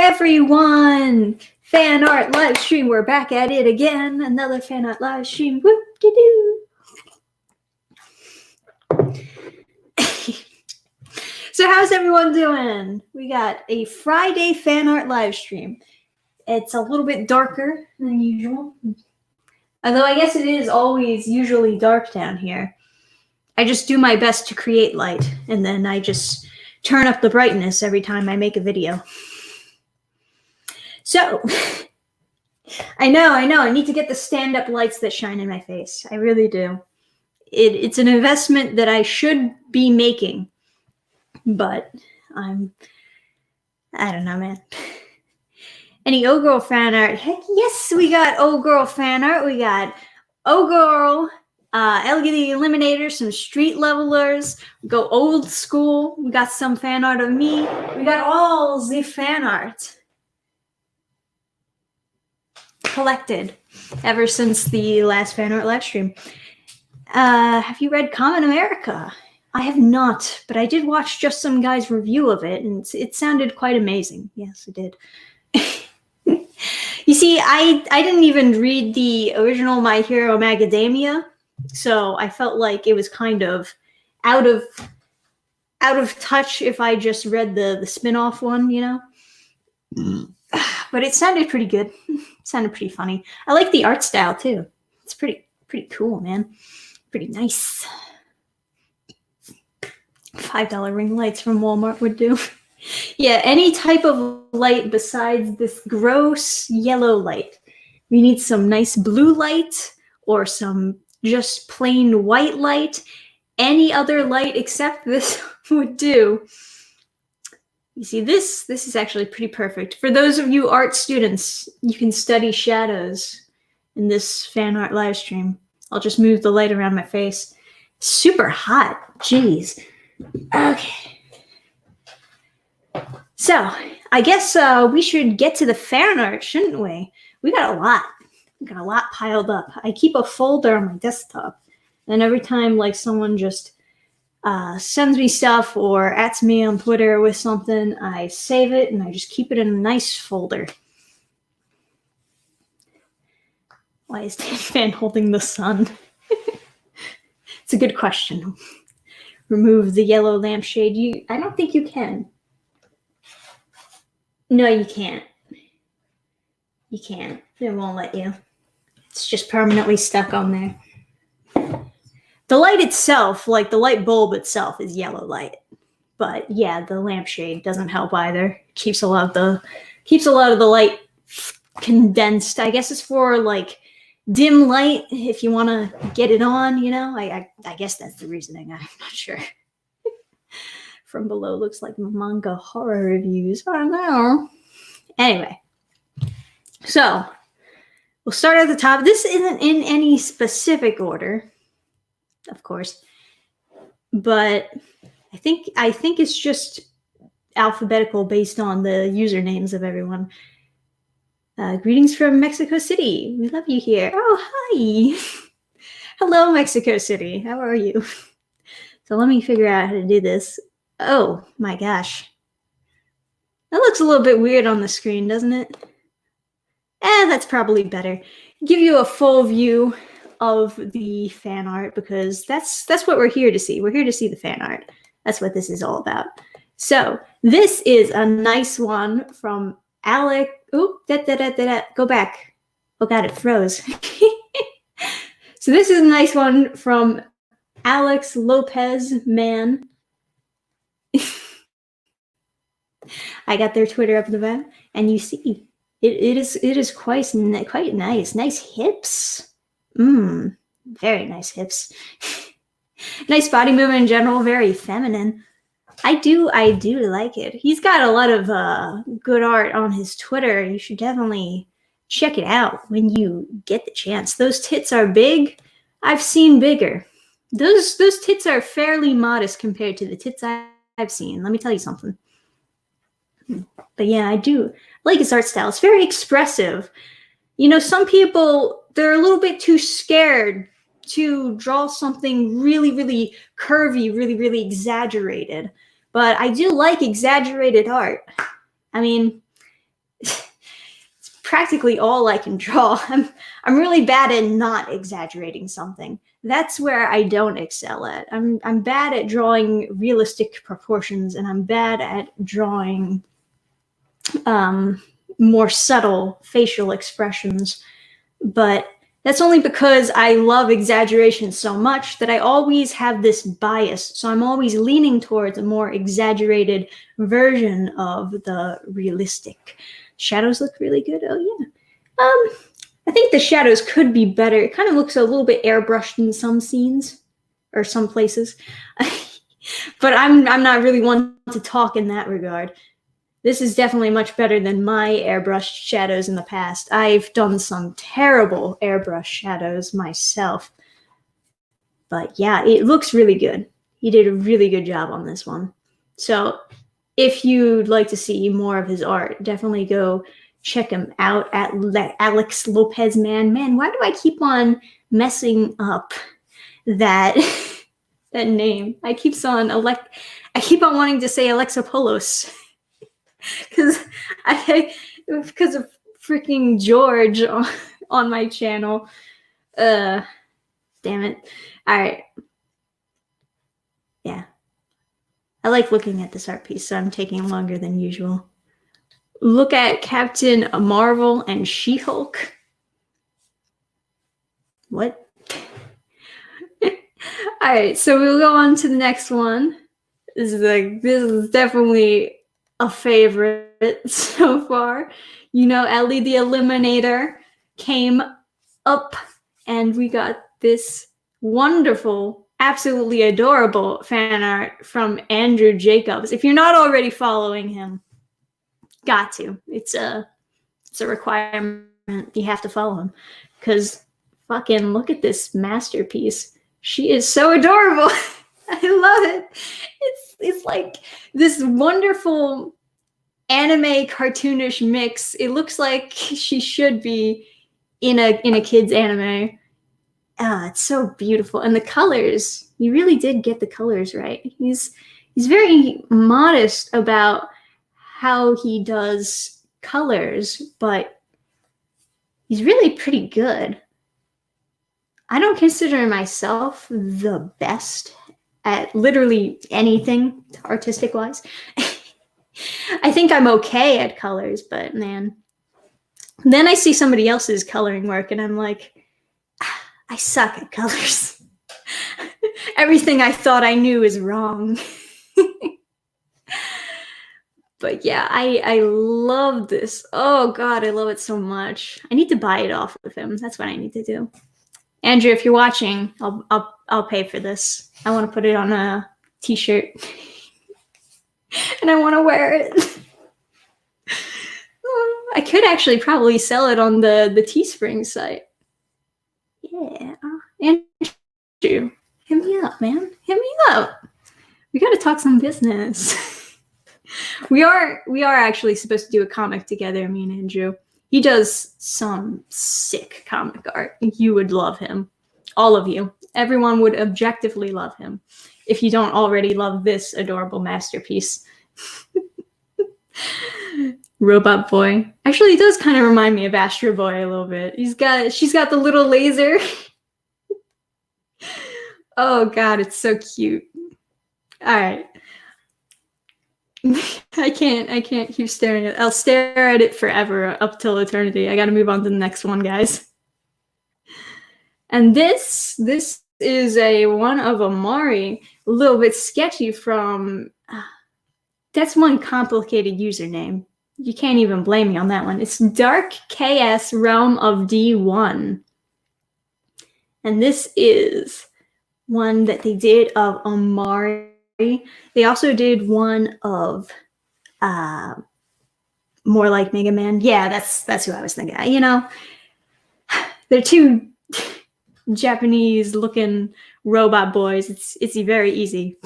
everyone! Fanart Livestream, we're back at it again. Another Fanart Livestream. Whoop-de-doo. So how's everyone doing? We got a Friday Fanart Livestream. It's a little bit darker than usual. Although I guess it is always usually dark down here. I just do my best to create light, and then I just turn up the brightness every time I make a video. So, I know, I need to get the stand-up lights that shine in my face. I really do. It's an investment that I should be making, but I don't know, man. Any O-Girl fan art? Heck yes, we got O-Girl fan art. We got O-Girl, Ellie the Eliminator, some street levelers. We go old school. We got some fan art of me. We got all the fan art collected ever since the last fan art live stream. Have you read Common America? I have not, but I did watch just some guy's review of it, and it sounded quite amazing. Yes, it did. You see, I didn't even read the original My Hero Macadamia, so I felt like it was kind of out of touch if I just read the spin-off one, you know? But it sounded pretty good. It sounded pretty funny. I like the art style too. It's pretty cool, man. Pretty nice. $5 ring lights from Walmart would do. Yeah, any type of light besides this gross yellow light. We need some nice blue light or some just plain white light. Any other light except this would do. You see, this is actually pretty perfect. For those of you art students, you can study shadows in this fan art live stream. I'll just move the light around my face. Super hot. Jeez. Okay. So, I guess we should get to the fan art, shouldn't we? We got a lot. We got a lot piled up. I keep a folder on my desktop, and every time like someone just sends me stuff or ats me on Twitter with something, I save it and I just keep it in a nice folder. Why is Dan Fan holding the sun? It's a good question. Remove the yellow lampshade. I don't think you can. No, you can't. You can't. It won't let you. It's just permanently stuck on there. The light itself, like the light bulb itself, is yellow light. But yeah, the lampshade doesn't help either. Keeps a lot of the light condensed. I guess it's for like dim light if you want to get it on, you know? I guess that's the reasoning. I'm not sure. From below looks like manga horror reviews. I don't know. Anyway. So, we'll start at the top. This isn't in any specific order, of course. But I think it's just alphabetical based on the usernames of everyone. Greetings from Mexico City. We love you here. Oh, hi. Hello, Mexico City. How are you? So let me figure out how to do this. Oh, my gosh. That looks a little bit weird on the screen, doesn't it? That's probably better. Give you a full view of the fan art because that's what we're here to see. We're here to see the fan art. That's what this is all about. So this is a nice one from Alec. Oh, go back. Oh God, it froze. So this is a nice one from Alex Lopez, man. I got their Twitter up in the back, and you see it is quite nice. Nice hips. Very nice hips. Nice body movement in general, very feminine. I do like it. He's got a lot of good art on his Twitter. You should definitely check it out when you get the chance. Those tits are big. I've seen bigger. Those tits are fairly modest compared to the tits I've seen. Let me tell you something. But yeah, I do like his art style. It's very expressive. You know, some people, they're a little bit too scared to draw something really, really curvy, really, really exaggerated. But I do like exaggerated art. I mean, it's practically all I can draw. I'm really bad at not exaggerating something. That's where I don't excel at. I'm bad at drawing realistic proportions, and I'm bad at drawing more subtle facial expressions. But that's only because I love exaggeration so much that I always have this bias. So I'm always leaning towards a more exaggerated version of the realistic. Shadows look really good. Oh yeah. I think the shadows could be better. It kind of looks a little bit airbrushed in some scenes or some places. But I'm not really one to talk in that regard. This is definitely much better than my airbrushed shadows in the past. I've done some terrible airbrush shadows myself. But yeah, it looks really good. He did a really good job on this one. So if you'd like to see more of his art, definitely go check him out at Alex Lopez. Man, why do I keep on messing up that that name? I keep on wanting to say Alexopoulos. Because of freaking George on my channel. Damn it. All right. Yeah. I like looking at this art piece, so I'm taking longer than usual. Look at Captain Marvel and She-Hulk. What? All right, so we'll go on to the next one. This is definitely a favorite so far. You know, Ellie the Eliminator came up, and we got this wonderful, absolutely adorable fan art from Andrew Jacobs. If you're not already following him, got to. It's a requirement. You have to follow him, because fucking look at this masterpiece. She is so adorable. I love it. It's like this wonderful anime cartoonish mix. It looks like she should be in a kid's anime. It's so beautiful. And the colors, you really did get the colors right. He's very modest about how he does colors, but he's really pretty good. I don't consider myself the best at literally anything artistic wise. I think I'm okay at colors, but man, then I see somebody else's coloring work and I'm like, I suck at colors. Everything I thought I knew is wrong. But yeah, I love this. Oh God, I love it so much. I need to buy it off of him. That's what I need to do. Andrew, if you're watching, I'll pay for this. I want to put it on a t-shirt. And I want to wear it. I could actually probably sell it on the Teespring site. Yeah. Andrew, hit me up, man. Hit me up. We got to talk some business. We are actually supposed to do a comic together, me and Andrew. He does some sick comic art. You would love him. All of you. Everyone would objectively love him if you don't already love this adorable masterpiece. Robot Boy. Actually, he does kind of remind me of Astro Boy a little bit. She's got the little laser. Oh God, it's so cute. All right. I can't keep staring at it. I'll stare at it forever, up till eternity. I gotta move on to the next one, guys. And this is a one of Amari, a little bit sketchy from, that's one complicated username. You can't even blame me on that one. It's Dark KS Realm of D1. And this is one that they did of Amari. They also did one of More Like Mega Man. Yeah, that's who I was thinking. You know, they're two Japanese looking robot boys. It's very easy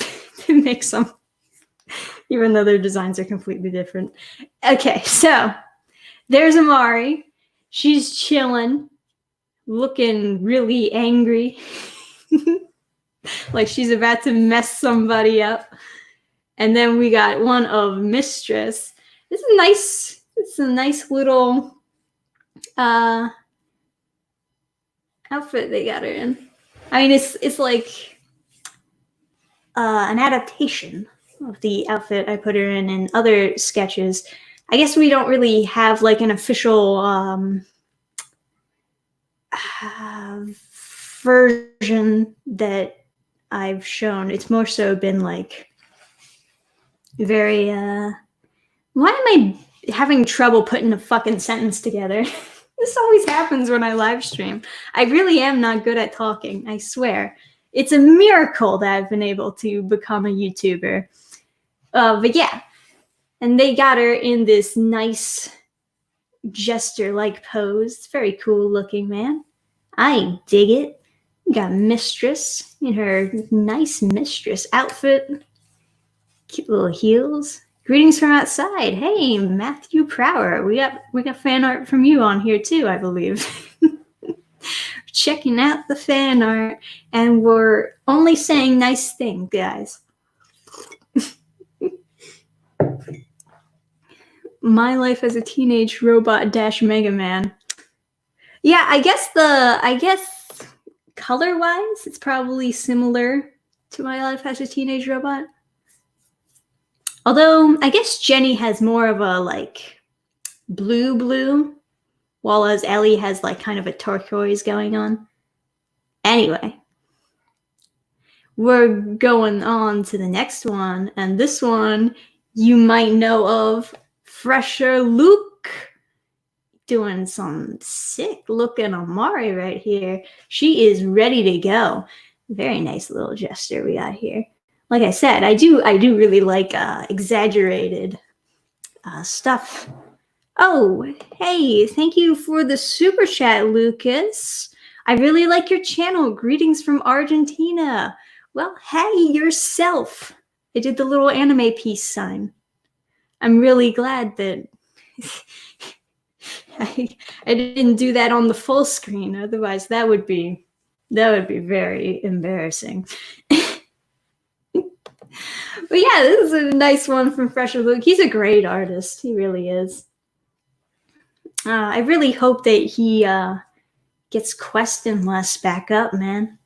to mix them, even though their designs are completely different. Okay, so there's Amari. She's chilling, looking really angry. Like she's about to mess somebody up. And then we got one of Mistress. This is It's a nice little outfit they got her in. I mean, it's like an adaptation of the outfit I put her in other sketches. I guess we don't really have like an official version that I've shown. It's more so been like very why am I having trouble putting a fucking sentence together? This always happens when I live stream. I really am not good at talking, I swear. It's a miracle that I've been able to become a YouTuber. But yeah, and they got her in this nice jester-like pose. It's very cool looking, man. I dig it. Got Mistress in her nice Mistress outfit. Cute little heels. Greetings from outside. Hey, Matty Prower. We got fan art from you on here too, I believe. Checking out the fan art, and we're only saying nice things, guys. My life as a teenage robot dash Mega Man. Yeah, I guess color-wise, it's probably similar to my life as a teenage robot. Although, I guess Jenny has more of a, like, blue, while as Ellie has, like, kind of a turquoise going on. Anyway, we're going on to the next one, and this one you might know of. Fresher Luke doing some sick-looking Amari right here. She is ready to go. Very nice little jester we got here. Like I said, I do really like exaggerated stuff. Oh, hey, thank you for the super chat, Lucas. I really like your channel. Greetings from Argentina. Well, hey, yourself. I did the little anime piece sign. I'm really glad that I didn't do that on the full screen. Otherwise, that would be very embarrassing. But yeah, this is a nice one from Fresher Luke. He's a great artist. He really is. I really hope that he gets Quest and Less back up, man.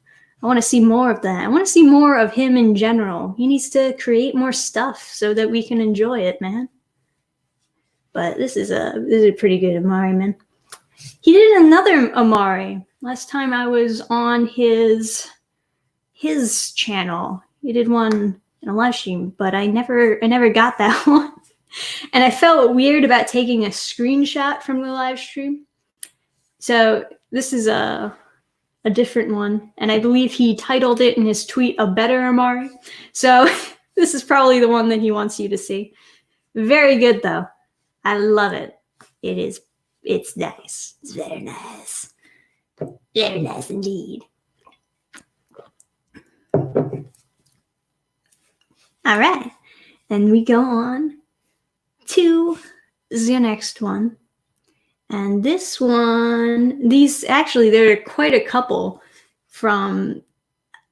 I want to see more of that. I want to see more of him in general. He needs to create more stuff so that we can enjoy it, man. But this is a pretty good Amari, man. He did another Amari last time I was on his channel. He did one in a live stream, but I never got that one. And I felt weird about taking a screenshot from the live stream. So this is a different one, and I believe he titled it in his tweet "A Better Amari." So this is probably the one that he wants you to see. Very good though. I love it. It's nice. It's very nice. Very nice indeed. All right, and we go on to the next one. And this one, there are quite a couple from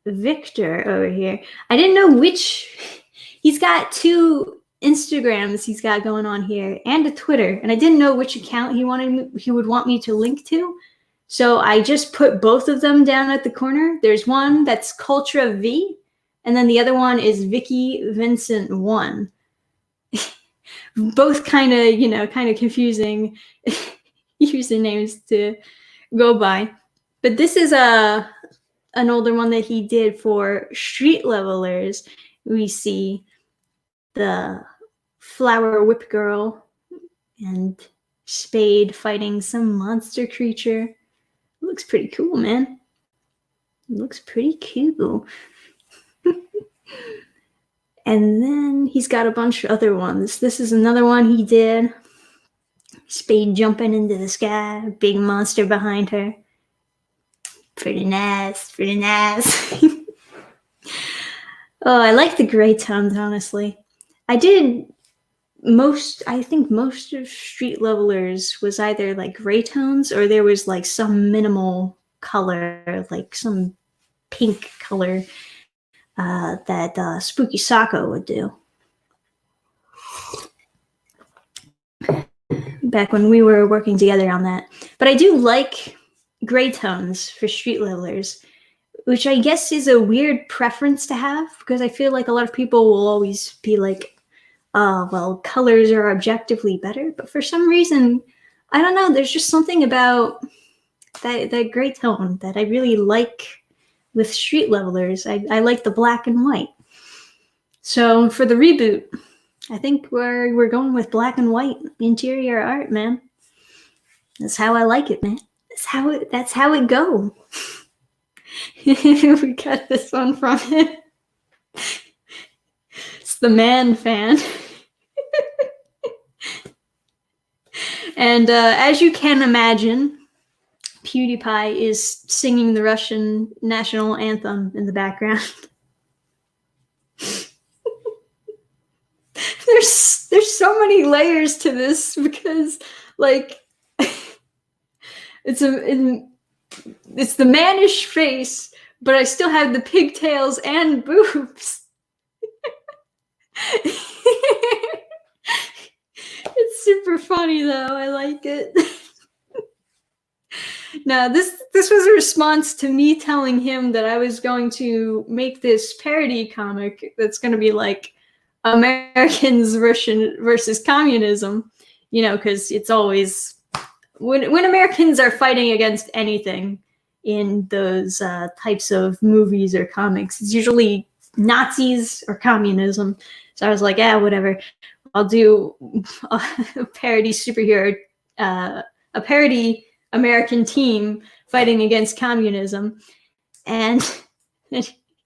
Victor over here. I didn't know which, he's got 2 Instagrams he's got going on here and a Twitter, and I didn't know which account he would want me to link to. So I just put both of them down at the corner. There's one that's Cultra V, and then the other one is Vicky Vincent 1. Both kind of confusing usernames to go by. But this is an older one that he did for Street Levelers. We see the Flower Whip Girl and Spade fighting some monster creature. Looks pretty cool, man. Looks pretty cool. And then he's got a bunch of other ones. This is another one he did. Spade jumping into the sky, big monster behind her. Pretty nice, pretty nice. Oh, I like the gray tones, honestly. I think most of Street Levelers was either like gray tones or there was like some minimal color, like some pink color that Spooky Saco would do. back when we were working together on that. But I do like gray tones for street levelers, which I guess is a weird preference to have, because I feel like a lot of people will always be like, well, colors are objectively better. But for some reason, I don't know, there's just something about that gray tone that I really like with street levelers. I like the black and white. So for the reboot, I think we're going with black and white interior art, man. That's how I like it, man. That's how it go. We got this one from him. It's the Man Fan. And as you can imagine, PewDiePie is singing the Russian national anthem in the background. There's so many layers to this, because like it's the mannish face, but I still have the pigtails and boobs. It's super funny though. I like it. Now, this was a response to me telling him that I was going to make this parody comic that's going to be like Americans versus communism, you know, because it's always when Americans are fighting against anything in those types of movies or comics, it's usually Nazis or communism. So I was like, yeah, whatever. I'll do a parody superhero, a parody American team fighting against communism. And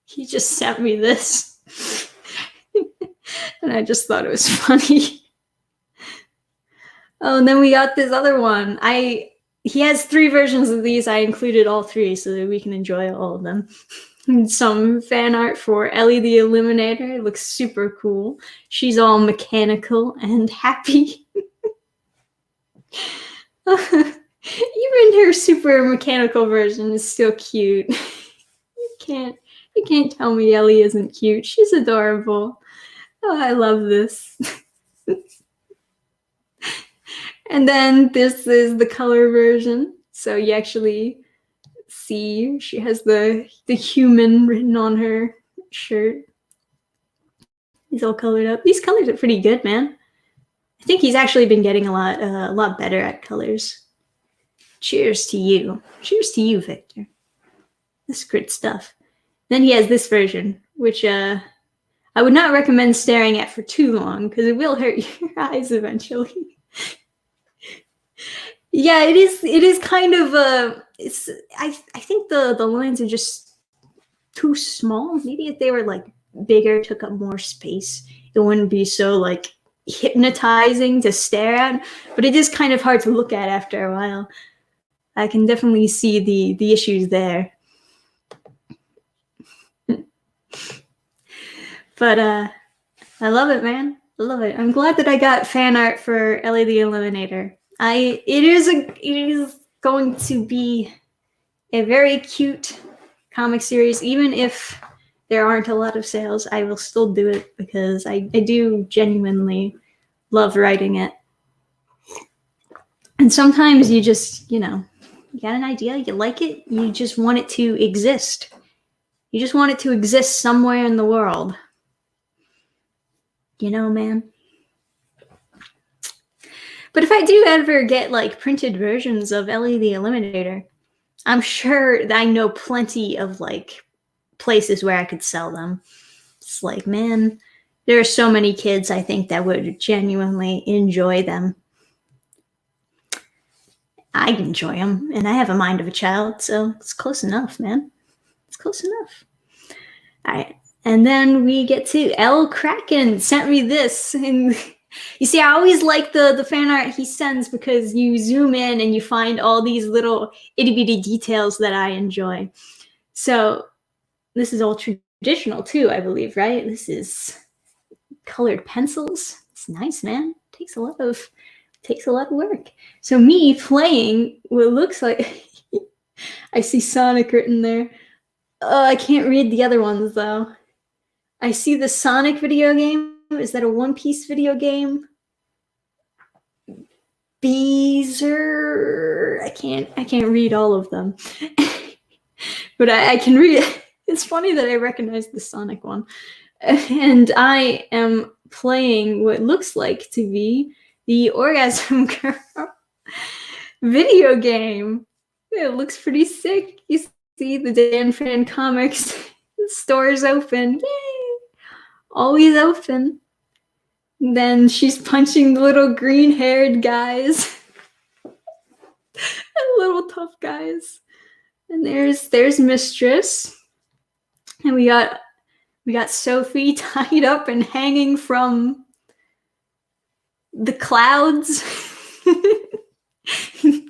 he just sent me this. And I just thought it was funny. Oh, and then we got this other one. He has 3 versions of these. I included all 3 so that we can enjoy all of them. Some fan art for Ellie the Eliminator. It looks super cool. She's all mechanical and happy. Even her super mechanical version is still cute. You can't tell me Ellie isn't cute. She's adorable. Oh, I love this. And then this is the color version. So you actually see she has the human written on her shirt. He's all colored up. These colors are pretty good, man. I think he's actually been getting a lot better at colors. Cheers to you. Cheers to you, Victor. This is good stuff. Then he has this version, which I would not recommend staring at for too long, because it will hurt your eyes eventually. Yeah, it is kind of I think the lines are just too small. Maybe if they were like bigger, took up more space, it wouldn't be so like hypnotizing to stare at. But it is kind of hard to look at after a while. I can definitely see the issues there. But I love it, man. I love it. I'm glad that I got fan art for Ellie the Eliminator. It is going to be a very cute comic series. Even if there aren't a lot of sales, I will still do it, because I do genuinely love writing it. And sometimes you just, you know, you got an idea, you like it, you just want it to exist. You just want it to exist somewhere in the world. You know, man. But if I do ever get like printed versions of Ellie the Eliminator, I'm sure that I know plenty of like places where I could sell them. It's like, man, there are so many kids I think that would genuinely enjoy them. I enjoy them, and I have a mind of a child, so it's close enough, man. It's close enough. All right. And then we get to Kraken sent me this. And you see, I always like the fan art he sends, because you zoom in and you find all these little itty-bitty details that I enjoy. So this is all traditional too, I believe, right? This is colored pencils. It's nice, man. Takes a lot of work. So me playing what looks like I see Sonic written there. I can't read the other ones though. I see the Sonic video game. Is that a One Piece video game? Beezer. I can't read all of them. But I can read it. It's funny that I recognize the Sonic one. And I am playing what looks like to be the Orgasm Girl video game. It looks pretty sick. You see the Dan Fan Comics. The store is open. Yay! Always open. And then she's punching the little green-haired guys. Little tough guys. And there's Mistress. And we got Sophie tied up and hanging from the clouds.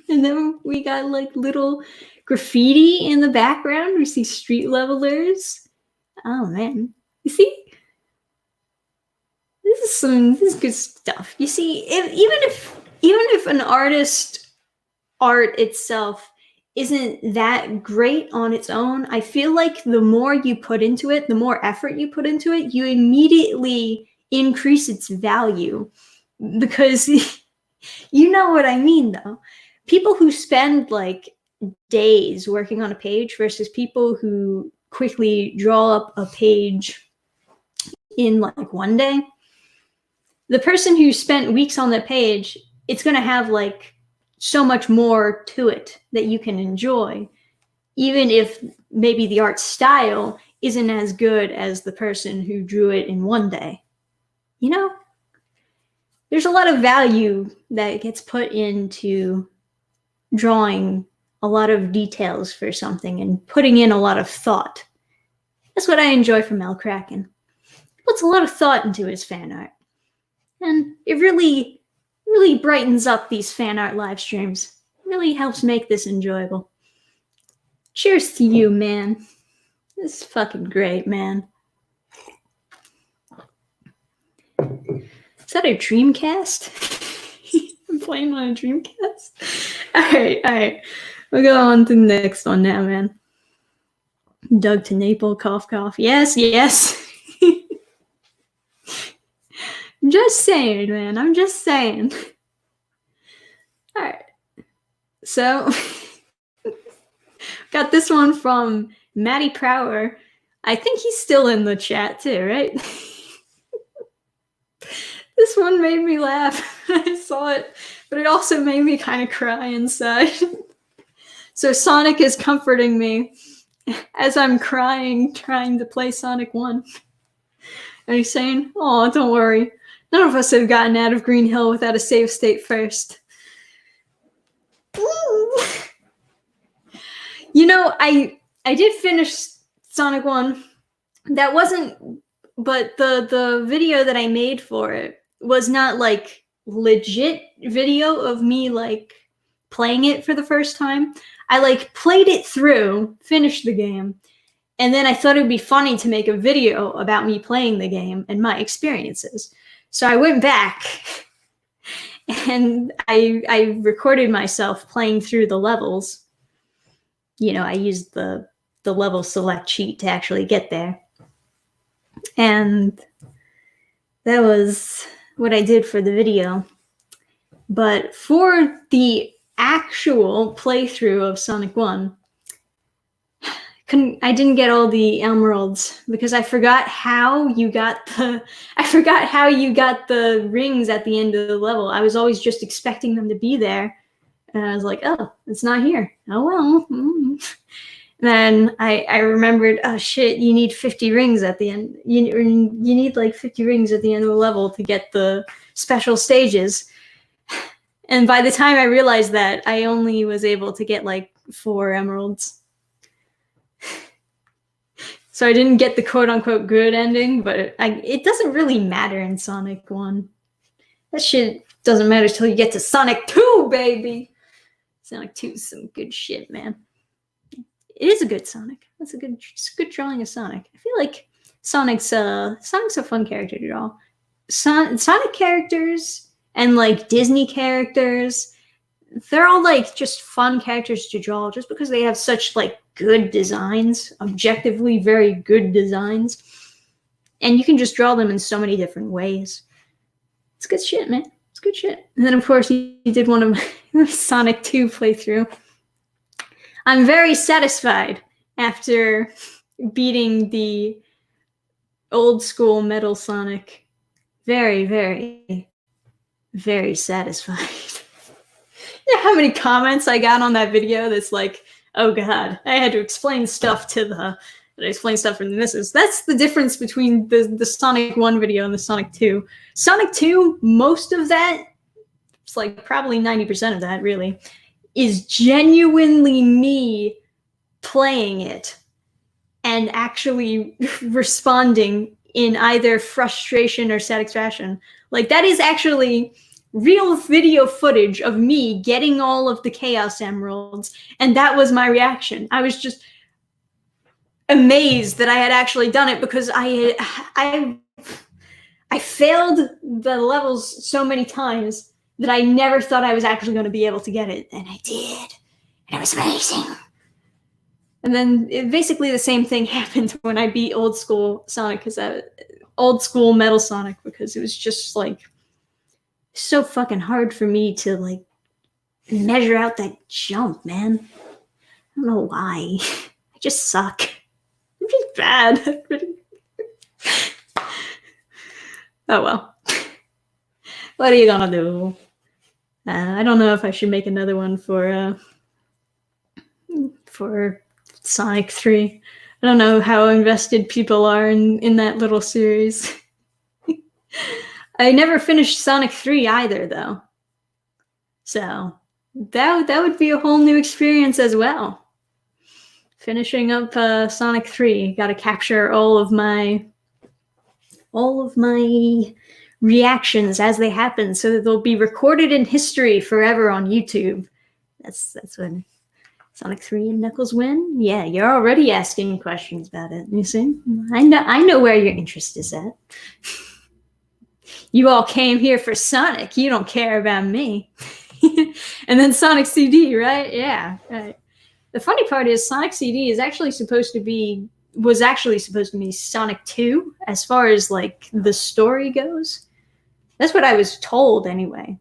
And then we got like little graffiti in the background. We see street levelers. Oh man. You see? This is good stuff. You see, even if an artist art itself isn't that great on its own, I feel like the more you put into it, the more effort you put into it, you immediately increase its value. Because you know what I mean, though. People who spend like days working on a page versus people who quickly draw up a page in like one day. The person who spent weeks on that page, it's going to have like so much more to it that you can enjoy, even if maybe the art style isn't as good as the person who drew it in one day. You know, there's a lot of value that gets put into drawing a lot of details for something and putting in a lot of thought. That's what I enjoy from L. Kraken. He puts a lot of thought into his fan art. And it really brightens up these fan art live streams. Really helps make this enjoyable. Cheers to you, man. This is fucking great, man. Is that a Dreamcast? I'm playing on a Dreamcast? Alright. We'll go on to the next one now, man. Doug to Naple, cough, cough. Yes. I'm just saying, man. I'm just saying. Alright. So, got this one from Matty Prower. I think he's still in the chat too, right? This one made me laugh. I saw it, but it also made me kind of cry inside. So Sonic is comforting me as I'm crying, trying to play Sonic 1. And he's saying, "Oh, don't worry. None of us have gotten out of Green Hill without a save state first." Ooh. You know, I did finish Sonic 1. That wasn't, but the video that I made for it was not like legit video of me like playing it for the first time. I like played it through, finished the game, and then I thought it would be funny to make a video about me playing the game and my experiences. So I went back and I recorded myself playing through the levels. You know, I used the level select cheat to actually get there. And that was what I did for the video. But for the actual playthrough of Sonic 1, I didn't get all the emeralds because I forgot how you got the rings at the end of the level. I was always just expecting them to be there. And I was like, oh, it's not here. Oh, well. Then I remembered, oh, shit, you need 50 rings at the end. You need like 50 rings at the end of the level to get the special stages. And by the time I realized that, I only was able to get like 4 emeralds. So I didn't get the quote-unquote good ending, but it doesn't really matter in Sonic 1. That shit doesn't matter until you get to Sonic 2, baby! Sonic 2 is some good shit, man. It is a good Sonic. It's a good drawing of Sonic. I feel like Sonic's a fun character to draw. Sonic characters and like Disney characters, they're all like just fun characters to draw just because they have such like good designs, objectively very good designs. And you can just draw them in so many different ways. It's good shit, man. It's good shit. And then, of course, he did one of my Sonic 2 playthrough. I'm very satisfied after beating the old school Metal Sonic. Very, very, very satisfied. You know how many comments I got on that video that's like, oh god, I had to explain stuff to the... I explain stuff from the missus. That's the difference between the Sonic 1 video and the Sonic 2. Sonic 2, most of that, it's like probably 90% of that, really, is genuinely me playing it and actually responding in either frustration or satisfaction. Like, that is actually real video footage of me getting all of the Chaos Emeralds, and that was my reaction. I was just amazed that I had actually done it, because I failed the levels so many times that I never thought I was actually going to be able to get it, and I did, and it was amazing. And then basically the same thing happened when I beat old school Sonic, old school Metal Sonic, because it was just like so fucking hard for me to like measure out that jump, man. I don't know why. I just suck. I'm just bad. Oh well. What are you gonna do? I don't know if I should make another one for Sonic 3. I don't know how invested people are in that little series. I never finished Sonic 3 either, though. So that would be a whole new experience as well. Finishing up Sonic 3, got to capture all of my reactions as they happen, so that they'll be recorded in history forever on YouTube. That's when Sonic 3 and Knuckles win. Yeah, you're already asking questions about it. You see, I know where your interest is at. You all came here for Sonic. You don't care about me. And then Sonic CD, right? Yeah, right. The funny part is Sonic CD was actually supposed to be Sonic 2 as far as like the story goes. That's what I was told anyway.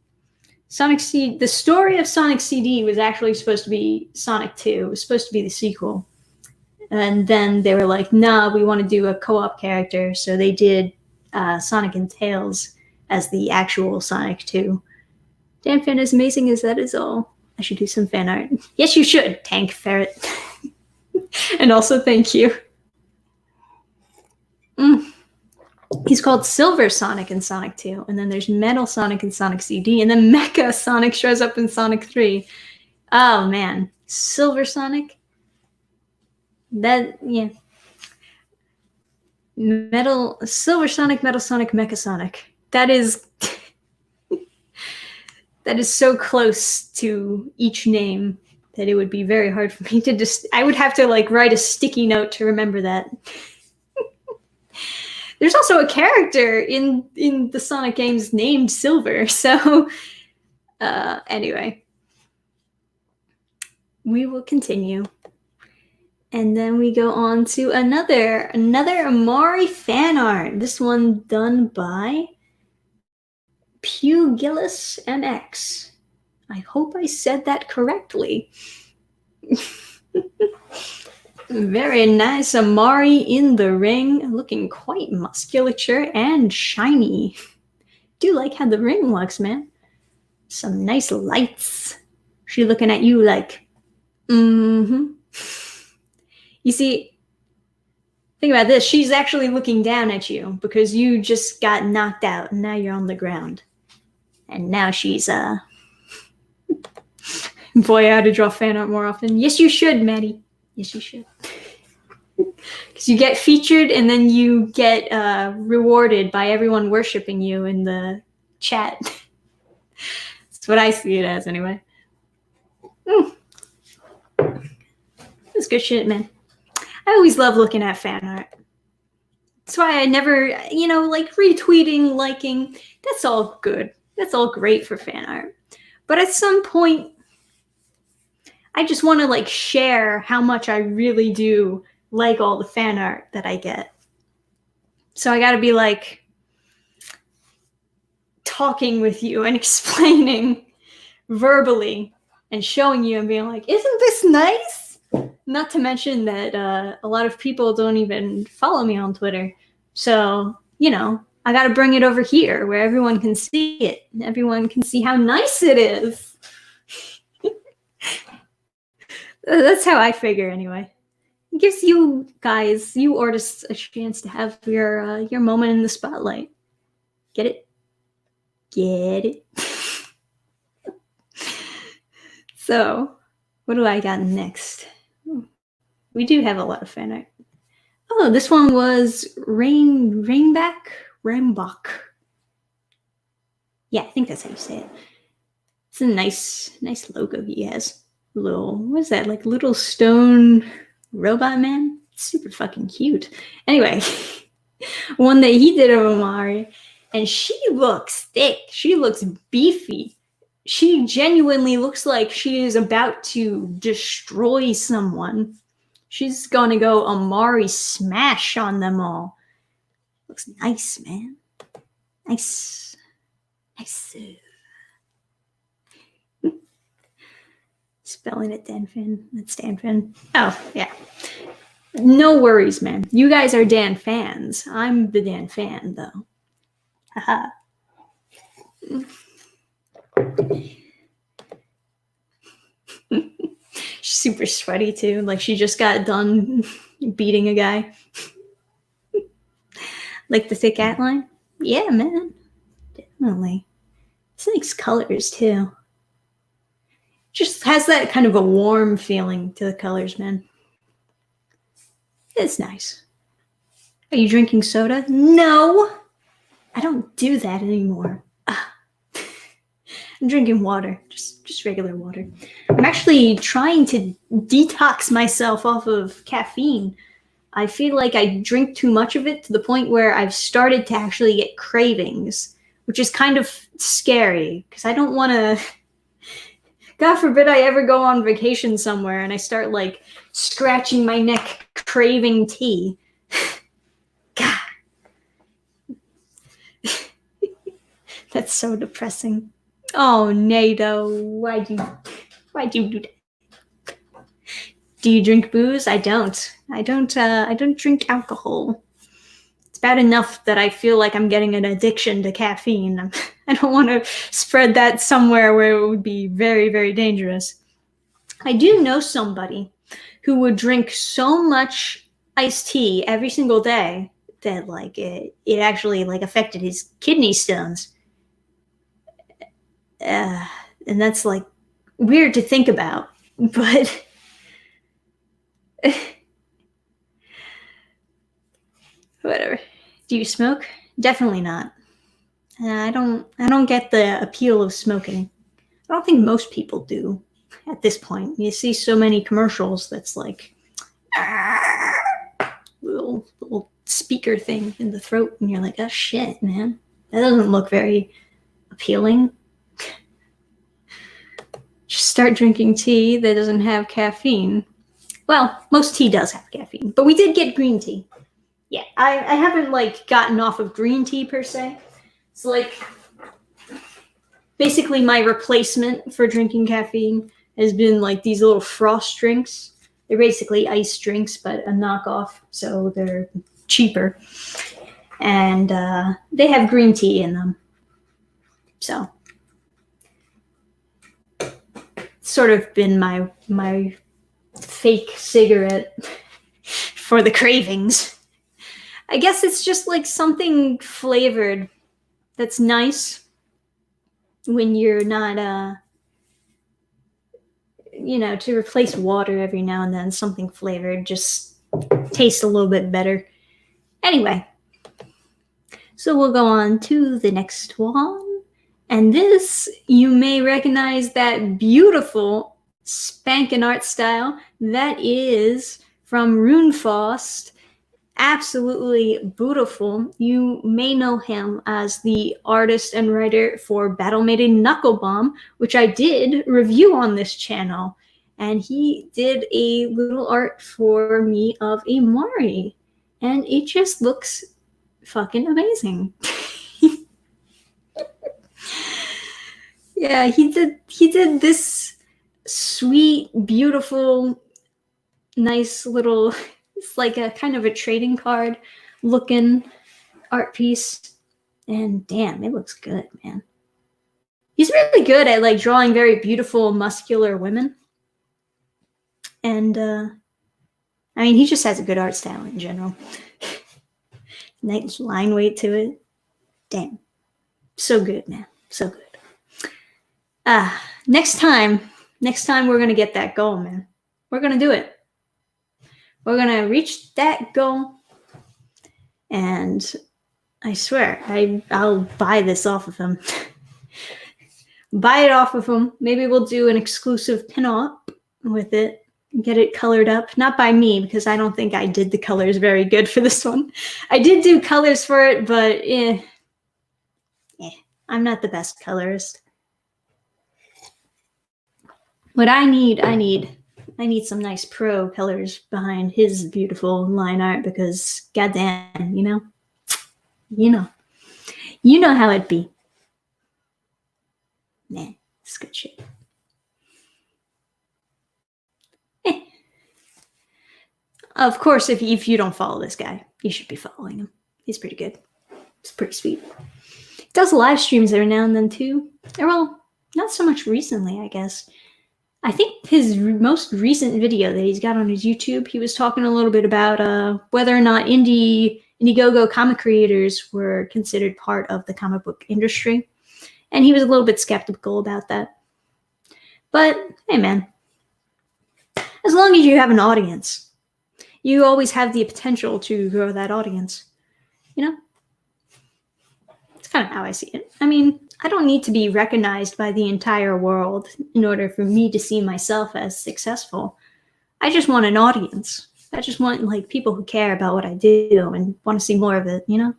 The story of Sonic CD was actually supposed to be Sonic 2. It was supposed to be the sequel. And then they were like, nah, we want to do a co-op character. So they did Sonic and Tails as the actual Sonic 2. Damn fan, as amazing as that is all. I should do some fan art. Yes, you should, Tank Ferret. And also, thank you. He's called Silver Sonic in Sonic 2, and then there's Metal Sonic in Sonic CD, and then Mecha Sonic shows up in Sonic 3. Oh, man. Silver Sonic? Yeah. Silver Sonic, Metal Sonic, Mecha Sonic. That is... that is so close to each name that it would be very hard for me to I would have to like write a sticky note to remember that. There's also a character in the Sonic games named Silver. So anyway, we will continue. And then we go on to another Amari fan art. This one done by Pugilis MX. I hope I said that correctly. Very nice Amari in the ring, looking quite musculature and shiny. Do like how the ring looks, man. Some nice lights. She looking at you like, You see, think about this. She's actually looking down at you because you just got knocked out and now you're on the ground. And now she's, boy, I ought to draw fan art more often. Yes, you should, Matty. Yes, you should. Because you get featured and then you get rewarded by everyone worshiping you in the chat. That's what I see it as, anyway. That's good shit, man. I always love looking at fan art. That's why I never, like retweeting, liking, that's all good. That's all great for fan art. But at some point, I just want to like share how much I really do like all the fan art that I get. So I got to be like talking with you and explaining verbally and showing you and being like, isn't this nice? Not to mention that a lot of people don't even follow me on Twitter. So, you know, I got to bring it over here where everyone can see it. Everyone can see how nice it is. That's how I figure anyway. It gives you guys, you artists, a chance to have your moment in the spotlight. Get it? Get it? So, what do I got next? We do have a lot of fan art. Oh, this one was Reinbach. Yeah, I think that's how you say it. It's a nice logo he has. Little, what is that? Like little stone robot man? Super fucking cute. Anyway, one that he did of Amari, and she looks thick. She looks beefy. She genuinely looks like she is about to destroy someone. She's gonna go Amari smash on them all. Looks nice, man. Nice. Nice. Spelling it Danfin. That's Danfin. Oh, yeah. No worries, man. You guys are Dan fans. I'm the Dan fan, though. Haha. She's super sweaty, too. Like, she just got done beating a guy. Like the thick outline? Yeah, man. Definitely. It's nice colors, too. Just has that kind of a warm feeling to the colors, man. It's nice. Are you drinking soda? No! I don't do that anymore. I'm drinking water. Just regular water. I'm actually trying to detox myself off of caffeine. I feel like I drink too much of it to the point where I've started to actually get cravings, which is kind of scary because I don't want to... God forbid I ever go on vacation somewhere and I start like scratching my neck craving tea. God. That's so depressing. Oh, NATO, why'd you do that? Do you drink booze? I don't. I don't drink alcohol. It's bad enough that I feel like I'm getting an addiction to caffeine. I don't want to spread that somewhere where it would be very, very dangerous. I do know somebody who would drink so much iced tea every single day that like it actually like affected his kidney stones. And that's like weird to think about, but whatever. Do you smoke? Definitely not. I don't get the appeal of smoking. I don't think most people do at this point. You see so many commercials that's like little speaker thing in the throat, and you're like, oh shit, man. That doesn't look very appealing. Just start drinking tea that doesn't have caffeine. Well, most tea does have caffeine, but we did get green tea. Yeah, I haven't like gotten off of green tea per se. It's like basically my replacement for drinking caffeine has been like these little frost drinks. They're basically ice drinks, but a knockoff, so they're cheaper. And they have green tea in them. So it's sort of been my fake cigarette for the cravings. I guess it's just like something flavored that's nice when you're not, to replace water every now and then, something flavored just tastes a little bit better. Anyway, so we'll go on to the next one. And this, you may recognize that beautiful spankin' art style. That is from Rune Faust. Absolutely beautiful. You may know him as the artist and writer for Battle Maiden Knuckle Bomb, which I did review on this channel. And he did a little art for me of a Mari. And it just looks fucking amazing. Yeah, he did this sweet, beautiful, nice little, it's like a kind of a trading card looking art piece. And damn, it looks good, man. He's really good at like drawing very beautiful, muscular women. And I mean, he just has a good art style in general. Nice line weight to it. Damn. So good, man. So good. Next time we're gonna get that goal, man. We're gonna do it. We're gonna reach that goal, and I swear, I'll buy this off of him. Buy it off of him. Maybe we'll do an exclusive pin-up with it. Get it colored up. Not by me, because I don't think I did the colors very good for this one. I did do colors for it, but I'm not the best colorist. What I need some nice pro colors behind his beautiful line art, because goddamn, you know how it be. Man, it's good shit. Of course, if you don't follow this guy, you should be following him. He's pretty good. It's pretty sweet. He does live streams every now and then too. Well, not so much recently, I guess. I think his most recent video that he's got on his YouTube, he was talking a little bit about whether or not Indiegogo comic creators were considered part of the comic book industry. And he was a little bit skeptical about that. But, hey man, as long as you have an audience, you always have the potential to grow that audience. You know? It's kind of how I see it. I mean, I don't need to be recognized by the entire world in order for me to see myself as successful. I just want an audience. I just want like people who care about what I do and want to see more of it, you know?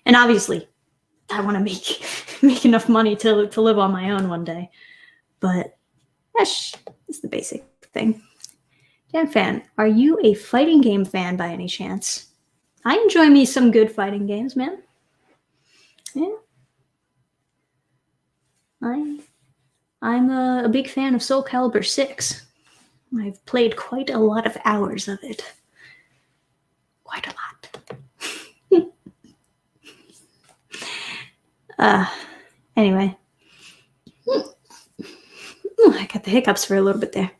And obviously, I want to make enough money to live on my own one day. But that's the basic thing. Dan Fan, are you a fighting game fan by any chance? I enjoy me some good fighting games, man. Yeah. I'm a big fan of Soul Calibur 6. I've played quite a lot of hours of it. Quite a lot. Anyway. I got the hiccups for a little bit there.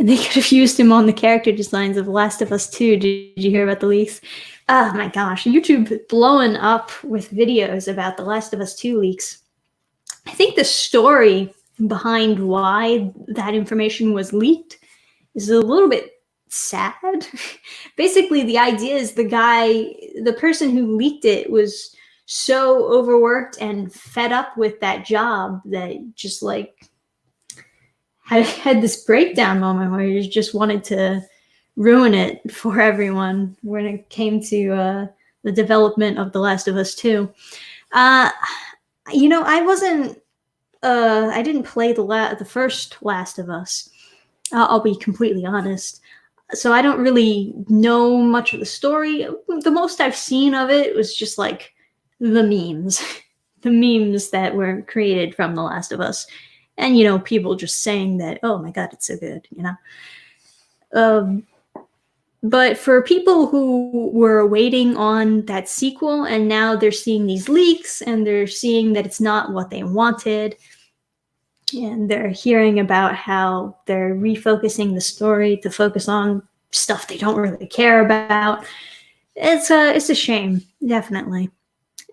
And they could have used him on the character designs of Last of Us 2. Did you hear about the leaks? Oh my gosh, YouTube blowing up with videos about the Last of Us 2 leaks. I think the story behind why that information was leaked is a little bit sad. Basically, the idea is the person who leaked it was so overworked and fed up with that job that just like had this breakdown moment where he just wanted to ruin it for everyone when it came to the development of The Last of Us 2. You know, I didn't play the first Last of Us. I'll be completely honest. So I don't really know much of the story. The most I've seen of it was just like the memes. The memes that were created from The Last of Us. And, you know, people just saying that, oh my God, it's so good, you know. But for people who were waiting on that sequel and now they're seeing these leaks and they're seeing that it's not what they wanted, and they're hearing about how they're refocusing the story to focus on stuff they don't really care about, it's a shame, definitely.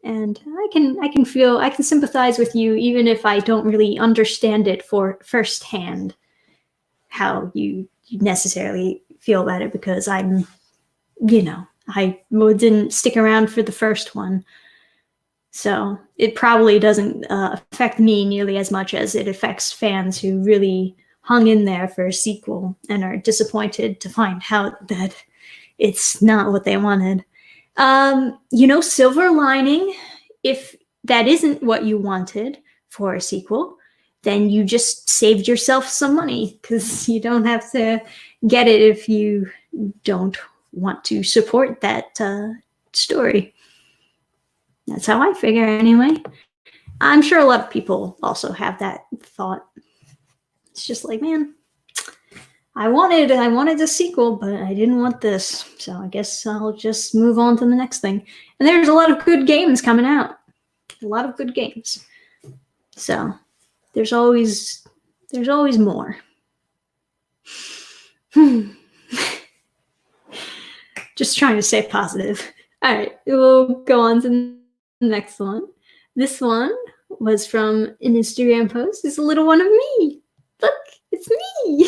And I can sympathize with you even if I don't really understand it for firsthand, how you necessarily feel about it, because I'm, you know, I didn't stick around for the first one. So it probably doesn't affect me nearly as much as it affects fans who really hung in there for a sequel and are disappointed to find out that it's not what they wanted. You know, silver lining, if that isn't what you wanted for a sequel, then you just saved yourself some money, because you don't have to get it if you don't want to support that story. That's how I figure anyway. I'm sure a lot of people also have that thought. It's just like, man, I wanted a sequel, but I didn't want this. So I guess I'll just move on to the next thing. And there's a lot of good games coming out. A lot of good games. So there's always more. Just trying to stay positive. All right, we'll go on to the next one. This one was from an Instagram post. It's a little one of me. Look, it's me.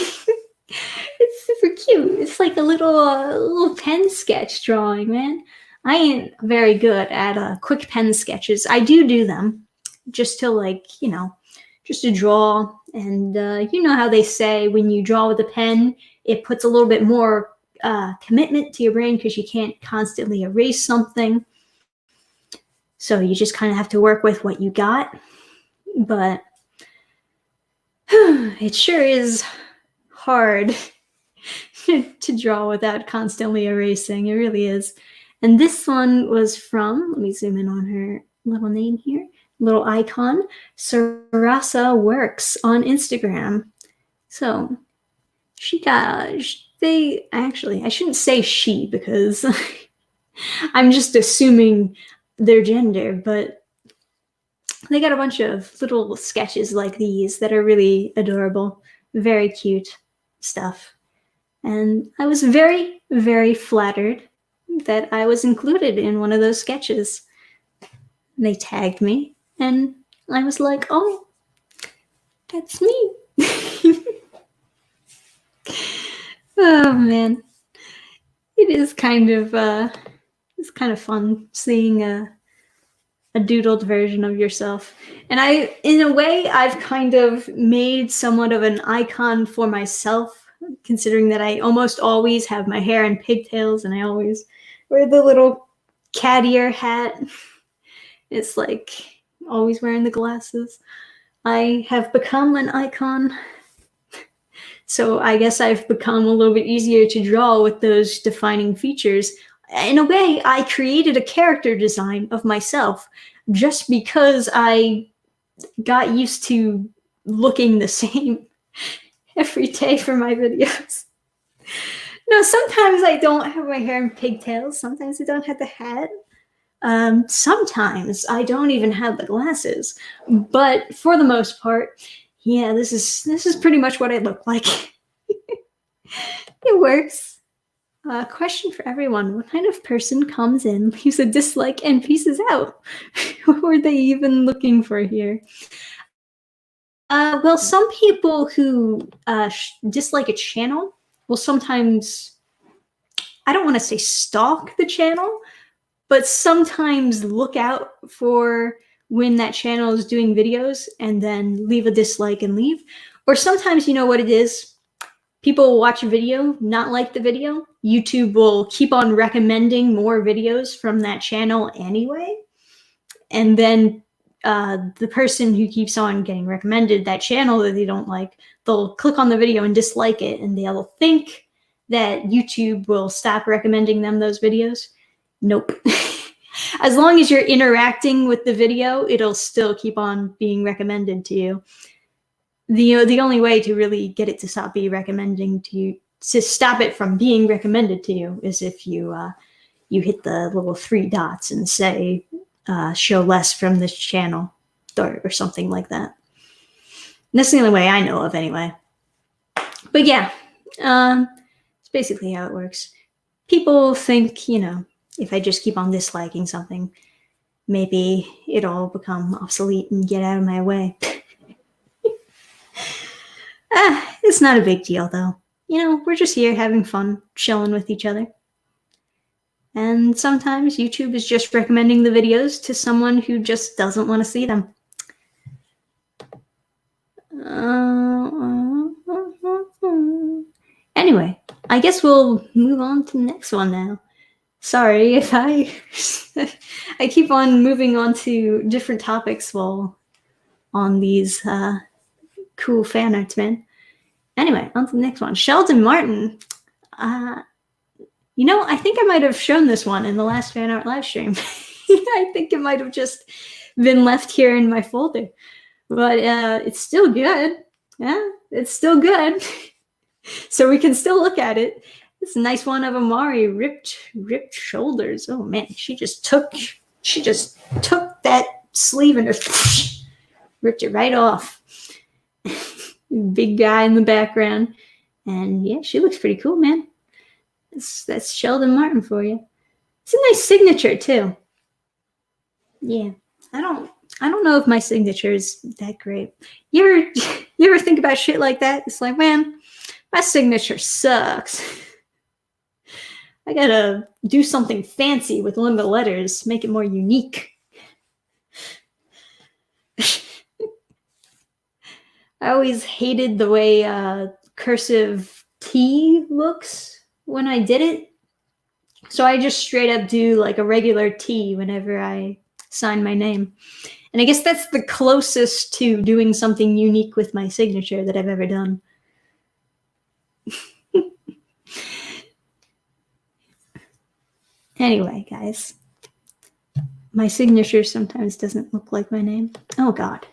It's super cute. It's like a little pen sketch drawing, man. I ain't very good at quick pen sketches. I do them just to, like, you know, just to draw. And you know how they say when you draw with a pen, it puts a little bit more commitment to your brain because you can't constantly erase something. So you just kind of have to work with what you got. But it sure is hard to draw without constantly erasing. It really is. And this one was from, let me zoom in on her little name here, little icon, Sarasa Works on Instagram. So she got, actually, I shouldn't say she because I'm just assuming their gender, but they got a bunch of little sketches like these that are really adorable, very cute stuff. And I was very, very flattered that I was included in one of those sketches. They tagged me, and I was like, oh, that's me. Oh, man. It is kind of fun seeing a doodled version of yourself. And in a way, I've kind of made somewhat of an icon for myself, considering that I almost always have my hair in pigtails and I always wear the little cat ear hat. It's like always wearing the glasses. I have become an icon. So I guess I've become a little bit easier to draw with those defining features. In a way, I created a character design of myself just because I got used to looking the same every day for my videos. No, sometimes I don't have my hair in pigtails. Sometimes I don't have the hat. Sometimes I don't even have the glasses. But for the most part, yeah, this is pretty much what I look like. It works. Question for everyone. What kind of person comes in, leaves a dislike, and pieces out? What were they even looking for here? Well, some people who dislike a channel will sometimes, I don't want to say stalk the channel, but sometimes look out for when that channel is doing videos and then leave a dislike and leave. Or sometimes, you know what it is? People will watch a video, not like the video. YouTube will keep on recommending more videos from that channel anyway. And then the person who keeps on getting recommended that channel that they don't like, they'll click on the video and dislike it, and they'll think that YouTube will stop recommending them those videos. Nope. As long as you're interacting with the video, it'll still keep on being recommended to you. The only way to really get it to stop being recommending to you, to stop it from being recommended to you, is if you you hit the little 3 dots and say show less from this channel or something like that. And that's the only way I know of anyway. But yeah, it's basically how it works. People think, you know, if I just keep on disliking something, maybe it'll become obsolete and get out of my way. It's not a big deal, though. You know, we're just here having fun, chilling with each other. And sometimes YouTube is just recommending the videos to someone who just doesn't want to see them. Anyway, I guess we'll move on to the next one now. Sorry if I keep on moving on to different topics while on these cool fan arts, man. Anyway, on to the next one. Sheldon Martin. You know, I think I might have shown this one in the last fan art live stream. I think it might have just been left here in my folder, but it's still good. Yeah, it's still good. So we can still look at it. It's a nice one of Amari, ripped shoulders. Oh man, she just took that sleeve and just ripped it right off. Big guy in the background, and yeah, she looks pretty cool, man. That's Sheldon Martin for you. It's a nice signature too. Yeah, I don't know if my signature is that great. You ever think about shit like that? It's like, man, my signature sucks. I gotta do something fancy with one of the letters, make it more unique. I always hated the way cursive T looks when I did it. So I just straight up do like a regular T whenever I sign my name. And I guess that's the closest to doing something unique with my signature that I've ever done. Anyway, guys, my signature sometimes doesn't look like my name. Oh, God.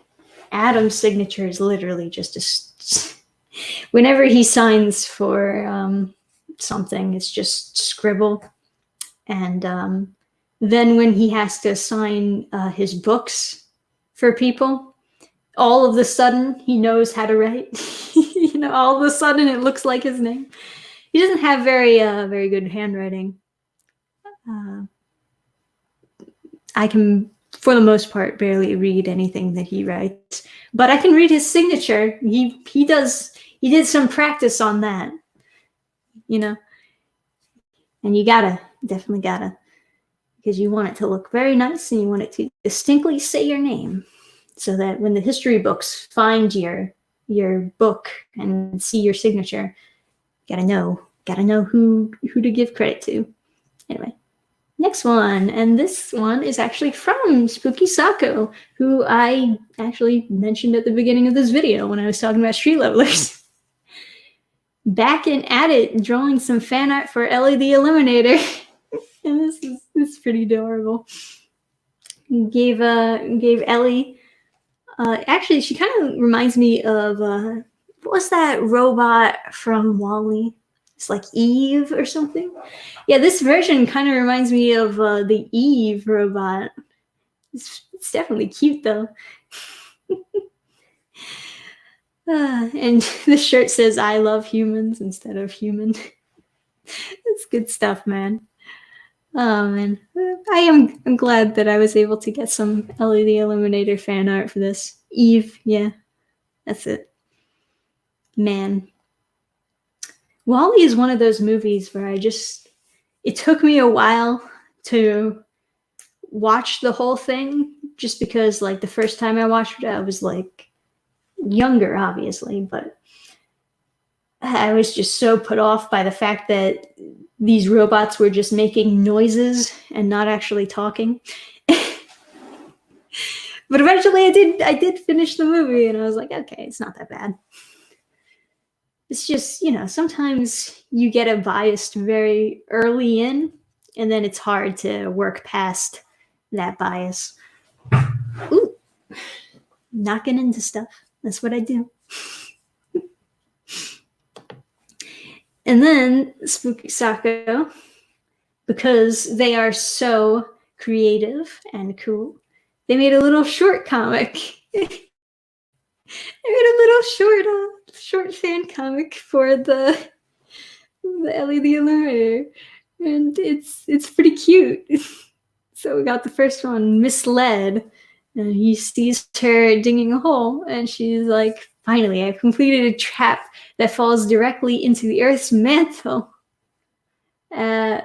Adam's signature is literally just whenever he signs for something, it's just scribble. And then when he has to sign his books for people, all of a sudden he knows how to write. All of a sudden it looks like his name. He doesn't have very good handwriting. I can, for the most part, barely read anything that he writes, but I can read his signature. He did some practice on that, and you definitely gotta, because you want it to look very nice and you want it to distinctly say your name, so that when the history books find your book and see your signature, you gotta know who to give credit to. Anyway. Next one, and this one is actually from Spooky Saco, who I actually mentioned at the beginning of this video when I was talking about Street Levelers. Back and at it, drawing some fan art for Ellie the Eliminator. And this is pretty adorable. Gave Ellie, actually she kind of reminds me of, what was that robot from WALL-E? It's like Eve or something. Yeah, this version kind of reminds me of the Eve robot. It's definitely cute though. And the shirt says "I love humans" instead of human. It's good stuff, man. And I'm glad that I was able to get some Ellie the Eliminator fan art for this. Eve, yeah, that's it. Man. WALL-E is one of those movies where it took me a while to watch the whole thing, just because like the first time I watched it, I was like younger, obviously, but I was just so put off by the fact that these robots were just making noises and not actually talking. But eventually I did finish the movie and I was like, okay, it's not that bad. It's just, sometimes you get a bias very early in, and then it's hard to work past that bias. Ooh, knocking into stuff. That's what I do. And then Spooky Saco, because they are so creative and cool, they made a little short comic. They made a little short fan comic for the Ellie the Eliminator, and it's pretty cute. So we got the first one, Misled, and he sees her digging a hole, and she's like, "Finally, I've completed a trap that falls directly into the Earth's mantle. Now